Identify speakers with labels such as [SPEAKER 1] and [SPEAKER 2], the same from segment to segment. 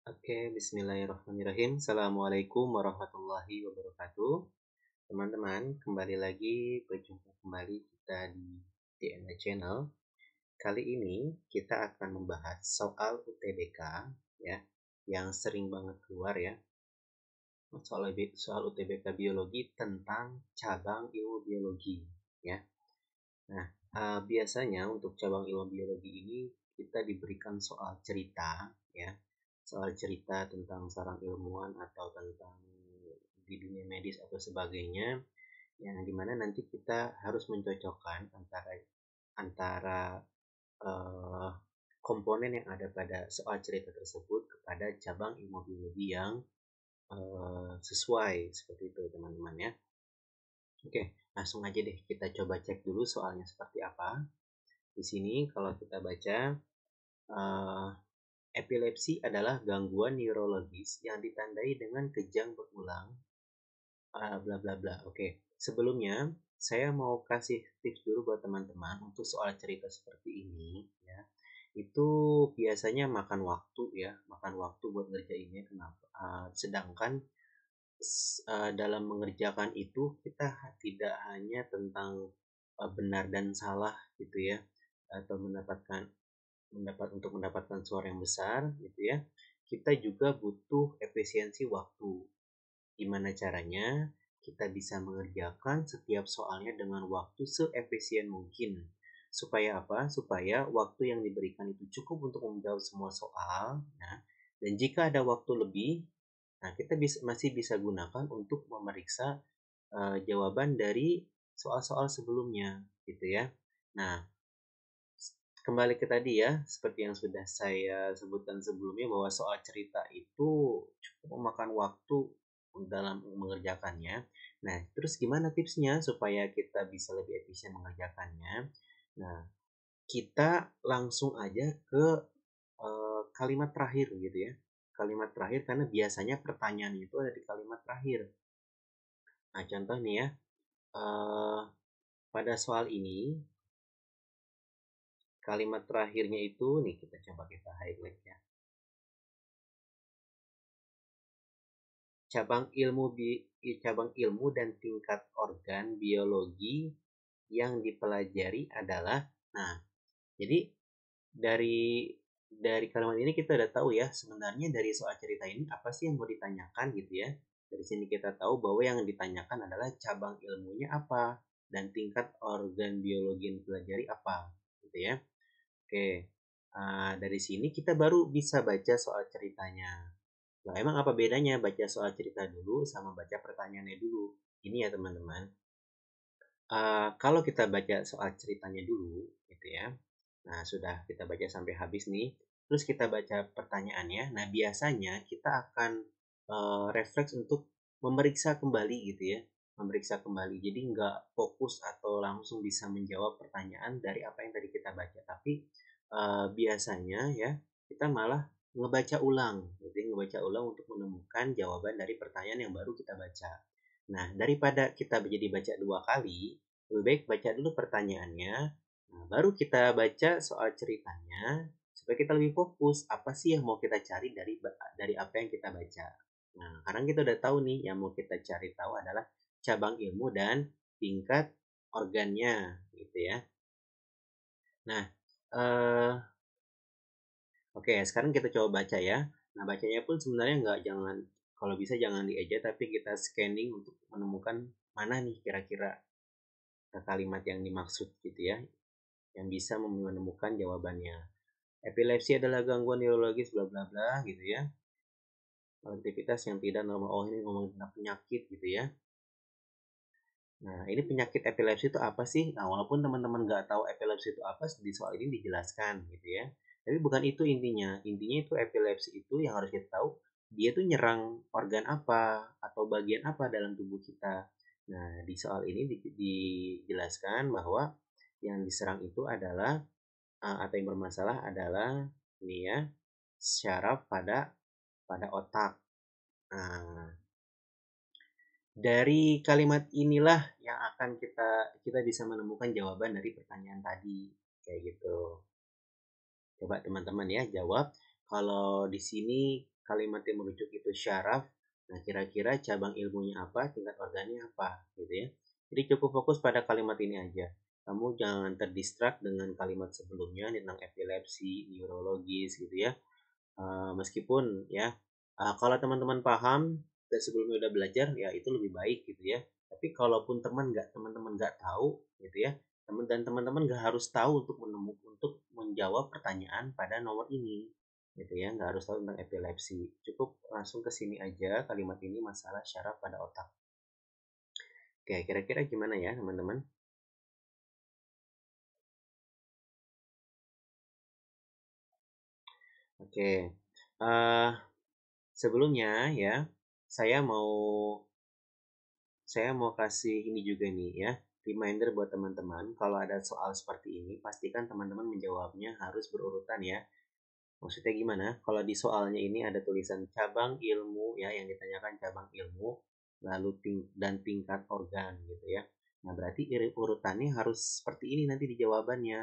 [SPEAKER 1] Oke, bismillahirrahmanirrahim. Assalamualaikum warahmatullahi wabarakatuh. Teman-teman, kembali lagi berjumpa kembali kita di DNA Channel. Kali ini kita akan membahas soal UTBK ya, yang sering banget keluar ya. Soal UTBK biologi tentang cabang ilmu biologi ya. Nah, biasanya untuk cabang ilmu biologi ini kita diberikan soal cerita ya, soal cerita tentang seorang ilmuwan atau tentang di dunia medis atau sebagainya, yang dimana nanti kita harus mencocokkan antara antara eh, komponen yang ada pada soal cerita tersebut kepada cabang ilmu biologi yang sesuai seperti itu teman-teman ya. Oke, langsung aja deh kita coba cek dulu soalnya seperti apa. Di sini kalau kita baca, uh, epilepsi adalah gangguan neurologis yang ditandai dengan kejang berulang, bla bla bla. Oke, sebelumnya saya mau kasih tips dulu buat teman-teman untuk soal cerita seperti ini ya. Itu biasanya makan waktu ya, makan waktu buat ngerjainnya. Kenapa? Sedangkan dalam mengerjakan itu kita tidak hanya tentang benar dan salah gitu ya, atau untuk mendapatkan suara yang besar gitu ya, kita juga butuh efisiensi waktu. Gimana caranya kita bisa mengerjakan setiap soalnya dengan waktu seefisien mungkin, supaya apa? Supaya waktu yang diberikan itu cukup untuk menjawab semua soal ya. Dan jika ada waktu lebih, nah kita masih bisa gunakan untuk memeriksa jawaban dari soal-soal sebelumnya gitu ya. Nah, kembali ke tadi ya, seperti yang sudah saya sebutkan sebelumnya, bahwa soal cerita itu cukup memakan waktu dalam mengerjakannya. Nah, terus gimana tipsnya supaya kita bisa lebih efisien mengerjakannya? Nah, kita langsung aja ke kalimat terakhir gitu ya. Kalimat terakhir, karena biasanya pertanyaan itu ada di kalimat terakhir. Nah, contoh nih ya, eh, pada soal ini kalimat terakhirnya itu nih, kita coba kita highlight ya. Cabang ilmu dan tingkat organ biologi yang dipelajari adalah. Nah, jadi dari kalimat ini kita udah tahu ya, sebenarnya dari soal cerita ini apa sih yang mau ditanyakan gitu ya. Dari sini kita tahu bahwa yang ditanyakan adalah cabang ilmunya apa dan tingkat organ biologi yang dipelajari apa gitu ya. Oke, dari sini kita baru bisa baca soal ceritanya. Nah, emang apa bedanya baca soal cerita dulu sama baca pertanyaannya dulu? Ini ya teman-teman. Kalau kita baca soal ceritanya dulu, gitu ya. Nah, sudah kita baca sampai habis nih. Terus kita baca pertanyaannya. Nah, biasanya kita akan refleks untuk memeriksa kembali gitu ya. Memeriksa kembali. Jadi nggak fokus atau langsung bisa menjawab pertanyaan dari apa yang tadi kita baca. Tapi biasanya ya kita malah ngebaca ulang, gitu ya, ngebaca ulang untuk menemukan jawaban dari pertanyaan yang baru kita baca. Nah, daripada kita jadi baca dua kali, lebih baik baca dulu pertanyaannya, nah, baru kita baca soal ceritanya, supaya kita lebih fokus apa sih yang mau kita cari dari apa yang kita baca. Nah, sekarang kita udah tahu nih, yang mau kita cari tahu adalah cabang ilmu dan tingkat organnya, gitu ya. Nah, eh, oke, sekarang kita coba baca ya. Nah, bacanya pun sebenarnya nggak, jangan, kalau bisa jangan dieja, tapi kita scanning untuk menemukan mana nih kira-kira kalimat yang dimaksud gitu ya, yang bisa menemukan jawabannya. Epilepsi adalah gangguan neurologis bla bla bla gitu ya. Aktivitas yang tidak normal. Oh, ini ngomong tentang penyakit gitu ya. Nah, ini penyakit epilepsi itu apa sih? Nah, walaupun teman-teman nggak tahu epilepsi itu apa, di soal ini dijelaskan gitu ya. Tapi bukan itu intinya. Intinya itu epilepsi itu yang harus kita tahu, dia tuh nyerang organ apa atau bagian apa dalam tubuh kita. Nah, di soal ini dijelaskan bahwa yang diserang itu adalah atau yang bermasalah adalah ini ya, syaraf pada otak. Nah, dari kalimat inilah yang akan kita bisa menemukan jawaban dari pertanyaan tadi. Kayak gitu. Coba teman-teman ya jawab. Kalau di sini kalimat yang merujuk itu syaraf, nah kira-kira cabang ilmunya apa, tingkat organnya apa, gitu ya. Jadi cukup fokus pada kalimat ini aja. Kamu jangan terdistrak dengan kalimat sebelumnya tentang epilepsi, neurologis gitu ya. Meskipun ya kalau teman-teman paham dan sebelumnya udah belajar ya itu lebih baik gitu ya. Tapi kalaupun teman-teman nggak tahu gitu ya, teman-teman nggak harus tahu untuk menjawab pertanyaan pada nomor ini gitu ya, nggak harus tahu tentang epilepsi, cukup langsung ke sini aja kalimat ini masalah syaraf pada otak. Oke, kira-kira gimana ya teman-teman? Oke, uh, sebelumnya ya saya mau saya mau kasih ini juga nih ya, reminder buat teman-teman, kalau ada soal seperti ini, pastikan teman-teman menjawabnya harus berurutan ya. Maksudnya gimana? Kalau di soalnya ini ada tulisan cabang ilmu ya, yang ditanyakan cabang ilmu, lalu dan tingkat organ gitu ya. Nah, berarti urutannya harus seperti ini nanti di jawabannya.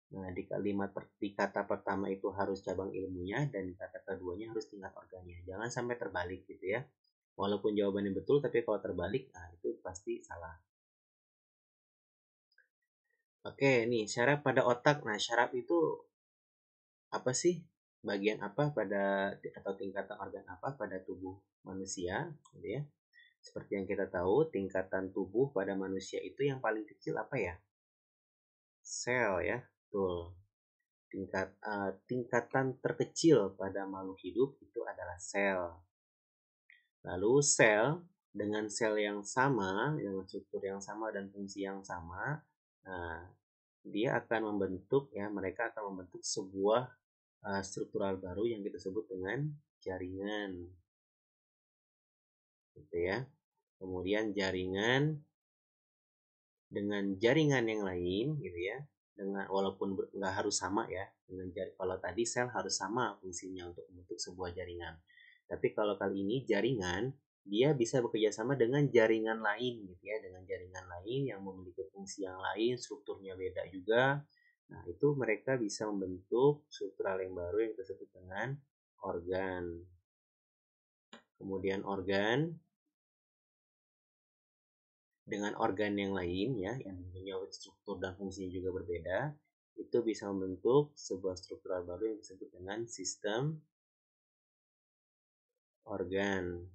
[SPEAKER 1] Nah, di kata pertama itu harus cabang ilmunya dan di kata keduanya harus tingkat organnya. Jangan sampai terbalik gitu ya. Walaupun jawabannya betul, tapi kalau terbalik, nah itu pasti salah. Oke, nih syaraf pada otak. Nah, syaraf itu apa sih? Bagian apa pada atau tingkatan organ apa pada tubuh manusia, gitu ya? Seperti yang kita tahu, tingkatan tubuh pada manusia itu yang paling kecil apa ya? Sel ya, betul. Tingkatan terkecil pada makhluk hidup itu adalah sel. Lalu sel dengan sel yang sama, dengan struktur yang sama dan fungsi yang sama, nah, dia akan membentuk ya, mereka akan membentuk sebuah struktural baru yang kita sebut dengan jaringan, gitu ya. Kemudian jaringan dengan jaringan yang lain, gitu ya. Dengan walaupun nggak harus sama ya, dengan kalau tadi sel harus sama fungsinya untuk membentuk sebuah jaringan. Tapi kalau kali ini jaringan dia bisa bekerja sama dengan jaringan lain, gitu ya, dengan jaringan lain yang memiliki fungsi yang lain, strukturnya beda juga. Nah, itu mereka bisa membentuk struktural yang baru yang disebut dengan organ. Kemudian organ dengan organ yang lain ya, yang punya struktur dan fungsinya juga berbeda, itu bisa membentuk sebuah struktural baru yang disebut dengan sistem organ.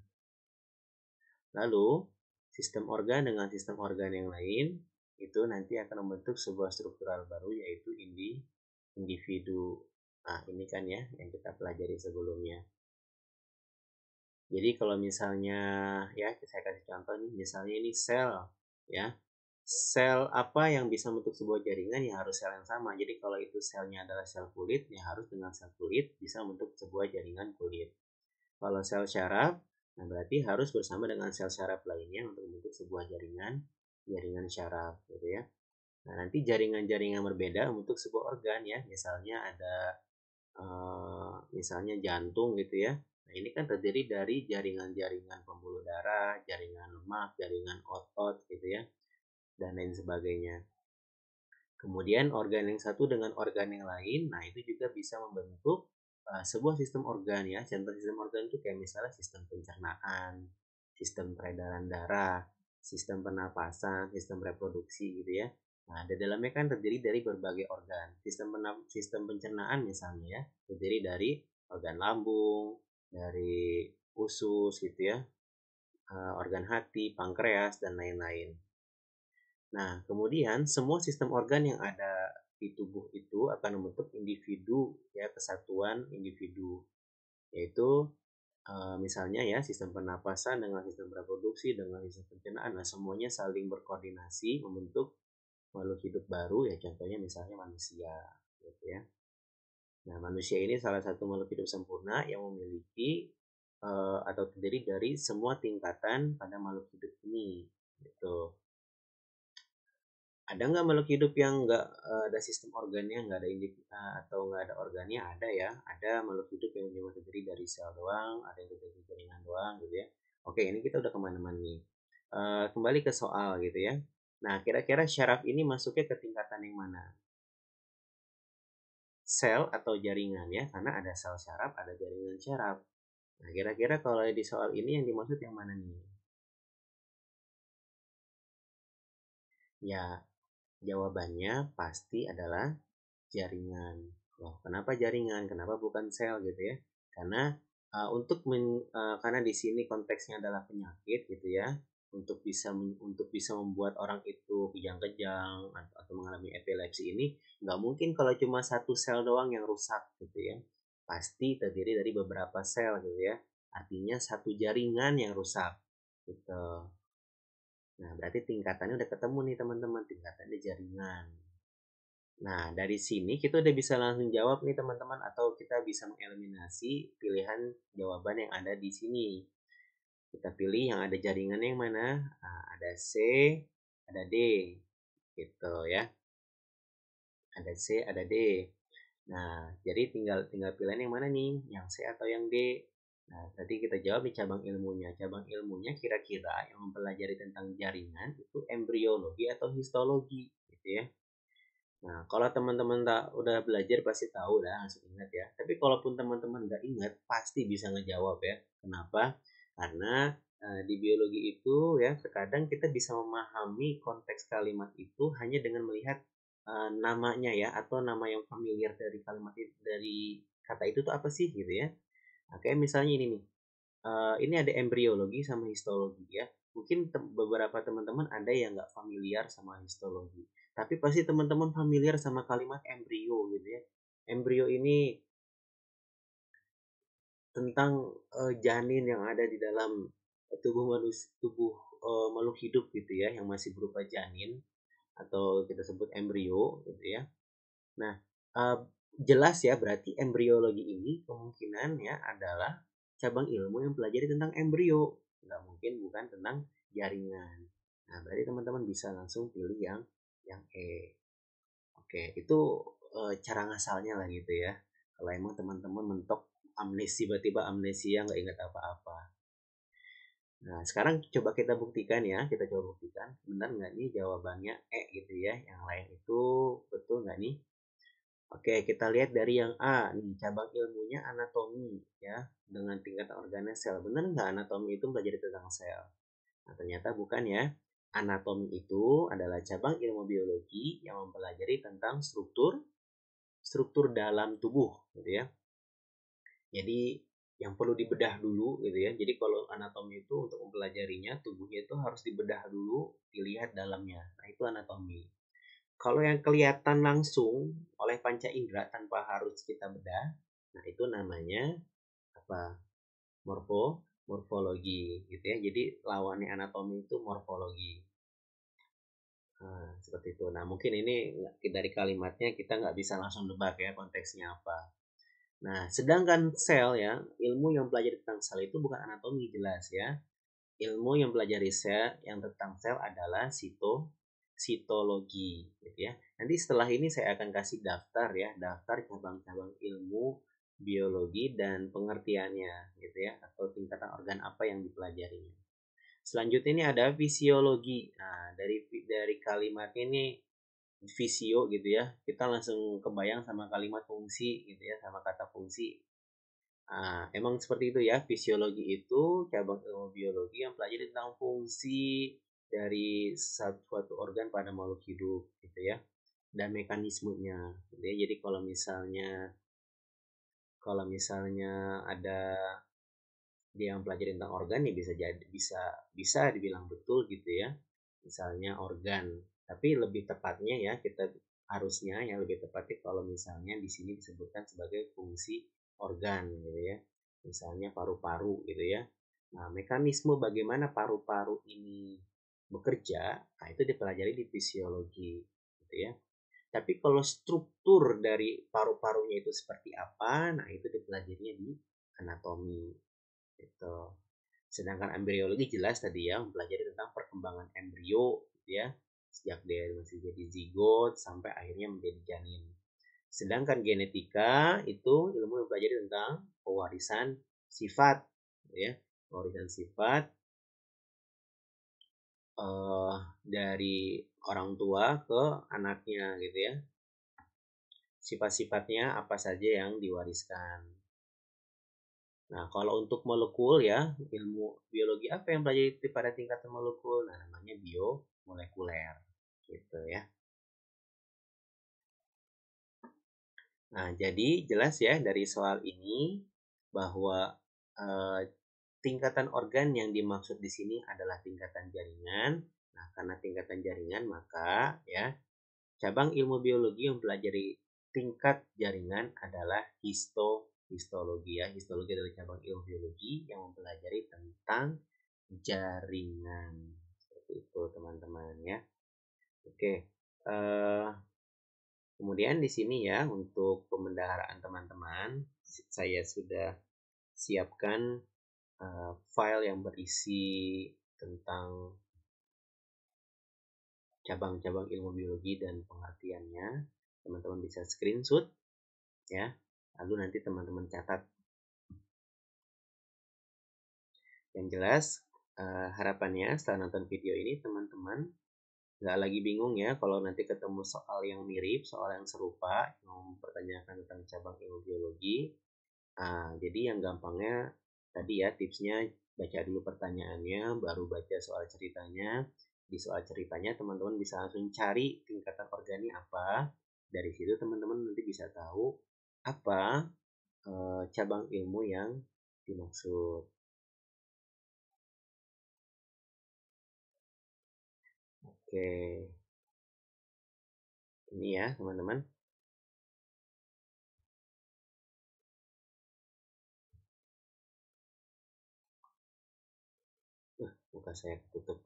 [SPEAKER 1] Lalu, sistem organ dengan sistem organ yang lain itu nanti akan membentuk sebuah struktural baru yaitu individu. Nah, ini kan ya yang kita pelajari sebelumnya. Jadi kalau misalnya ya saya kasih contoh nih, misalnya ini sel ya. Sel apa yang bisa membentuk sebuah jaringan ya harus sel yang sama. Jadi kalau itu selnya adalah sel kulit ya harus dengan sel kulit bisa membentuk sebuah jaringan kulit. Kalau sel syaraf, nah berarti harus bersama dengan sel syaraf lainnya untuk membentuk sebuah jaringan syaraf gitu ya. Nah, nanti jaringan-jaringan berbeda untuk sebuah organ ya. Misalnya ada misalnya jantung gitu ya. Nah, ini kan terdiri dari jaringan-jaringan pembuluh darah, jaringan lemak, jaringan otot gitu ya, dan lain sebagainya. Kemudian organ yang satu dengan organ yang lain, nah itu juga bisa membentuk sebuah sistem organ ya. Contoh sistem organ itu kayak misalnya sistem pencernaan, sistem peredaran darah, sistem pernapasan, sistem reproduksi gitu ya. Nah, di dalamnya kan terdiri dari berbagai organ. Sistem pencernaan misalnya ya, terdiri dari organ lambung, dari usus gitu ya, organ hati, pankreas dan lain-lain. Nah, kemudian semua sistem organ yang ada di tubuh itu akan membentuk individu ya, kesatuan individu, yaitu misalnya ya sistem pernapasan dengan sistem reproduksi dengan sistem pencernaan. Nah, semuanya saling berkoordinasi membentuk makhluk hidup baru ya, contohnya misalnya manusia gitu ya. Nah, manusia ini salah satu makhluk hidup sempurna yang memiliki atau terdiri dari semua tingkatan pada makhluk hidup ini gitu. Ada nggak makhluk hidup yang nggak ada sistem organnya, nggak ada atau nggak ada organnya? Ada ya, ada makhluk hidup yang cuma terdiri dari sel doang, ada yang terdiri dari jaringan doang gitu ya. Oke, ini kita udah kemana-mana nih. Kembali ke soal gitu ya. Nah, kira-kira syaraf ini masuknya ke tingkatan yang mana? Sel atau jaringan ya, karena ada sel syaraf, ada jaringan syaraf. Nah, kira-kira kalau di soal ini yang dimaksud yang mana nih? Ya, jawabannya pasti adalah jaringan. Loh, kenapa jaringan? Kenapa bukan sel gitu ya? Karena karena di sini konteksnya adalah penyakit gitu ya. Untuk bisa membuat orang itu kejang-kejang atau mengalami epilepsi ini nggak mungkin kalau cuma satu sel doang yang rusak gitu ya. Pasti terdiri dari beberapa sel gitu ya. Artinya satu jaringan yang rusak gitu. Nah, berarti tingkatannya udah ketemu nih teman-teman, tingkatannya jaringan. Nah, dari sini kita udah bisa langsung jawab nih teman-teman atau kita bisa mengeliminasi pilihan jawaban yang ada di sini. Kita pilih yang ada jaringan yang mana? Nah, ada C, ada D. Gitu ya. Ada C, ada D. Nah, jadi tinggal tinggal pilihan yang mana nih? Yang C atau yang D? Nah, tadi kita jawab di cabang ilmunya. Cabang ilmunya kira-kira yang mempelajari tentang jaringan itu embriologi atau histologi gitu ya. Nah, kalau teman-teman udah belajar pasti tahu dah, langsung ingat ya. Tapi kalaupun teman-teman nggak ingat, pasti bisa ngejawab ya. Kenapa? Karena di biologi itu ya terkadang kita bisa memahami konteks kalimat itu hanya dengan melihat namanya ya atau nama yang familiar dari kalimat itu, dari kata itu tuh apa sih gitu ya. Nah, kayak misalnya ini nih. Ini ada embriologi sama histologi ya. Mungkin beberapa teman-teman ada yang nggak familiar sama histologi. Tapi pasti teman-teman familiar sama kalimat embrio gitu ya. Embrio ini tentang janin yang ada di dalam tubuh manusia, tubuh makhluk hidup gitu ya, yang masih berupa janin atau kita sebut embrio gitu ya. Nah, uh, jelas ya berarti embriologi ini kemungkinan ya adalah cabang ilmu yang pelajari tentang embrio. Nggak mungkin bukan tentang jaringan. Nah, berarti teman-teman bisa langsung pilih yang E. Oke, itu cara ngasalnya lah gitu ya. Kalau emang teman-teman mentok amnesia, tiba-tiba amnesia nggak ingat apa-apa. Nah, sekarang coba kita buktikan ya. Kita coba buktikan. Benar nggak nih jawabannya E gitu ya. Yang lain itu betul nggak nih? Oke, kita lihat dari yang A nih, cabang ilmunya anatomi ya, dengan tingkatan organel sel. Benar nggak anatomi itu belajar tentang sel? Nah, ternyata bukan ya. Anatomi itu adalah cabang ilmu biologi yang mempelajari tentang struktur struktur dalam tubuh, gitu ya. Jadi yang perlu dibedah dulu, gitu ya. Jadi kalau anatomi itu untuk mempelajarinya, tubuhnya itu harus dibedah dulu, dilihat dalamnya. Nah, itu anatomi. Kalau yang kelihatan langsung oleh panca indera tanpa harus kita bedah, nah itu namanya apa? Morfologi gitu ya. Jadi lawannya anatomi itu morfologi. Nah, seperti itu. Nah, mungkin ini dari kalimatnya kita nggak bisa langsung nebak ya konteksnya apa. Nah, sedangkan sel ya, ilmu yang pelajari tentang sel itu bukan anatomi jelas ya. Ilmu yang pelajari sel yang tentang sel adalah sitologi gitu ya. Nanti setelah ini saya akan kasih daftar ya, daftar cabang-cabang ilmu biologi dan pengertiannya gitu ya, atau tingkatan organ apa yang dipelajarinya. Selanjutnya ini ada fisiologi. Nah, dari kalimat ini fisio gitu ya, kita langsung kebayang sama kalimat fungsi gitu ya, sama kata fungsi. Nah, emang seperti itu ya, fisiologi itu cabang ilmu biologi yang pelajari tentang fungsi dari suatu organ pada makhluk hidup gitu ya, dan mekanismenya gitu ya. Jadi kalau misalnya ada dia yang pelajari tentang organ ya bisa jadi bisa dibilang betul gitu ya. Misalnya organ, tapi lebih tepatnya ya kita harusnya yang lebih tepatnya kalau misalnya di sini disebutkan sebagai fungsi organ gitu ya. Misalnya paru-paru gitu ya. Nah, mekanisme bagaimana paru-paru ini bekerja, nah itu dipelajari di fisiologi gitu ya. Tapi kalau struktur dari paru-parunya itu seperti apa, nah itu dipelajarinya di anatomi gitu. Sedangkan embriologi jelas tadi ya mempelajari tentang perkembangan embrio gitu ya, sejak dia masih jadi zigot sampai akhirnya menjadi janin. Sedangkan genetika itu ilmu yang mempelajari tentang pewarisan sifat gitu ya. Pewarisan sifat dari orang tua ke anaknya gitu ya. Sifat-sifatnya apa saja yang diwariskan. Nah, kalau untuk molekul ya, ilmu biologi apa yang pelajari pada tingkatan molekul? Nah, namanya biomolekuler. Gitu ya. Nah, jadi jelas ya dari soal ini bahwa eh, tingkatan organ yang dimaksud di sini adalah tingkatan jaringan. Nah, karena tingkatan jaringan maka ya cabang ilmu biologi yang mempelajari tingkat jaringan adalah histologi ya. Histologi adalah cabang ilmu biologi yang mempelajari tentang jaringan. Seperti itu teman-teman ya. Oke. Kemudian di sini ya untuk pemendaharaan teman-teman, saya sudah siapkan file yang berisi tentang cabang-cabang ilmu biologi dan pengertiannya. Teman-teman bisa screenshot ya. Lalu nanti teman-teman catat. Yang jelas harapannya setelah nonton video ini teman-teman nggak lagi bingung ya kalau nanti ketemu soal yang mirip, soal yang serupa, yang mempertanyakan tentang cabang ilmu biologi. Nah, jadi yang gampangnya tadi ya tipsnya baca dulu pertanyaannya, baru baca soal ceritanya. Di soal ceritanya teman-teman bisa langsung cari tingkatan organi apa. Dari situ teman-teman nanti bisa tahu apa cabang ilmu yang dimaksud. Oke, ini ya teman-teman. Muka saya tutup.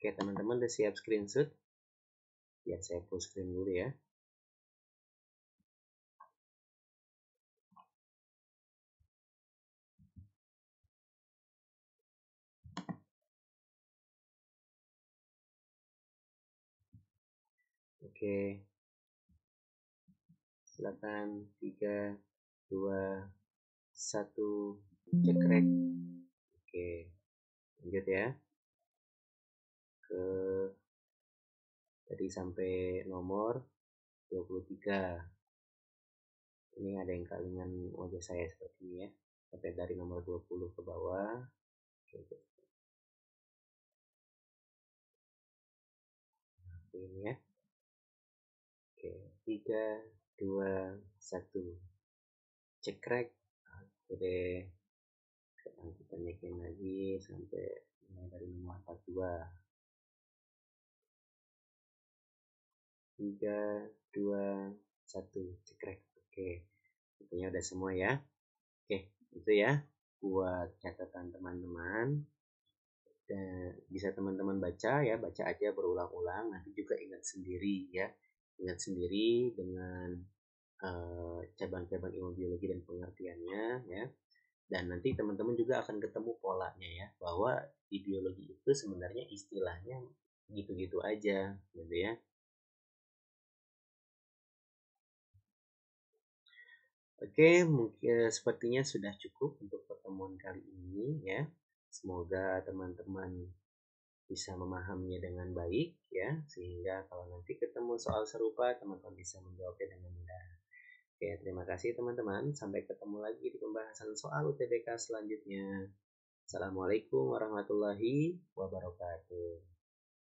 [SPEAKER 1] Oke teman-teman udah siap screenshot? Biar saya full screen dulu ya. Oke, silakan 3, 2, 1, cekrek. Oke, lanjut ya. Ke tadi sampai nomor 23. Ini ada yang kalingan wajah saya seperti ini ya. Sampai dari nomor 20 ke bawah. Oke, ini ya. Oke, 3, 2, 1. Cekrek. Oke deh. Kita naikin lagi sampai dari nomor 42. 3, 2, 1. Cekrek. Oke. Intinya udah semua ya. Oke, itu ya buat catatan teman-teman. Dan bisa teman-teman baca ya, baca aja berulang-ulang, nanti juga ingat sendiri ya. Ingat sendiri dengan cabang-cabang ilmu biologi dan pengertiannya ya. Dan nanti teman-teman juga akan ketemu polanya ya, bahwa di biologi itu sebenarnya istilahnya gitu-gitu aja gitu ya. Oke, mungkin sepertinya sudah cukup untuk pertemuan kali ini ya. Semoga teman-teman bisa memahaminya dengan baik ya, sehingga kalau nanti ketemu soal serupa teman-teman bisa menjawabnya dengan mudah. Oke, terima kasih teman-teman. Sampai ketemu lagi di pembahasan soal UTBK selanjutnya. Assalamualaikum warahmatullahi wabarakatuh.